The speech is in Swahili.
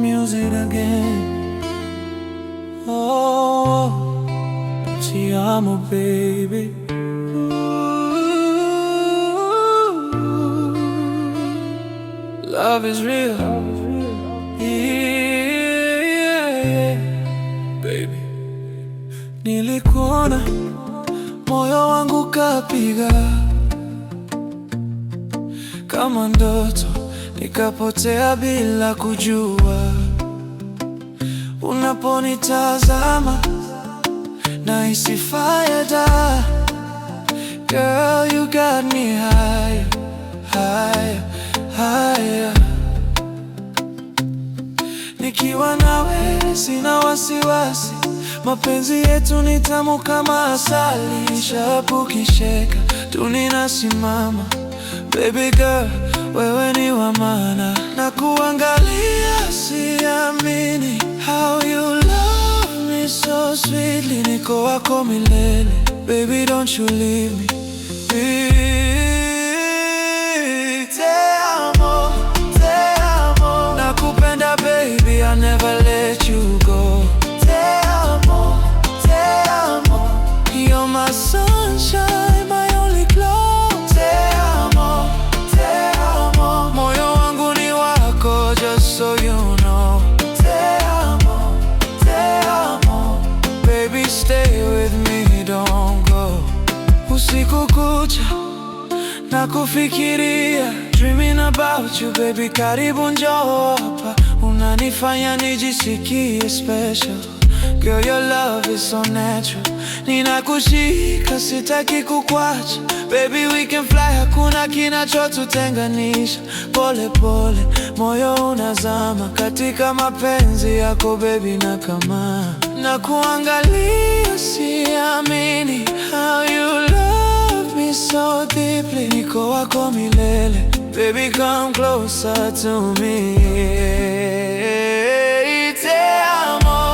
music again. Oh, ti amo, baby. Love is real, yeah, baby. Nilikuona, moyo wangu kapiga kama ndoto, nikapotea bila kujua. Unaponitazama nahisi fire da. Girl, you got me higher, higher, higher. Nikiwa nawe sina wasiwasi, mapenzi yetu ni tamu kama asali. Shapu kisheka tu ninasimama. Baby girl, wewe ni wa maana. Na kuangalia siamini, how you love me so sweetly. Niko wako milele, baby don't you leave me. Te amo, te amo. Nakupenda baby, I'll never let you go. Te amo, te amo. You're my sunshine, my only glow. Te amo, te amo. Moyo wangu ni wako, just so you know. Te amo, te amo. Baby stay with me, don't go. Usiku kucha nakufikiria, dreaming about you baby. Karibu njoo hapa, unanifanya nijisikie special. Girl, your love is so natural. Ninakushika, sitaki kukwacha. Baby we can fly, hakuna kinachotutenganisha. Pole pole, moyo unazama katika mapenzi yako baby. Na kama nakuangalia siamini, how you love me so deeply. Niko wako milele, baby come closer to me. Te amo.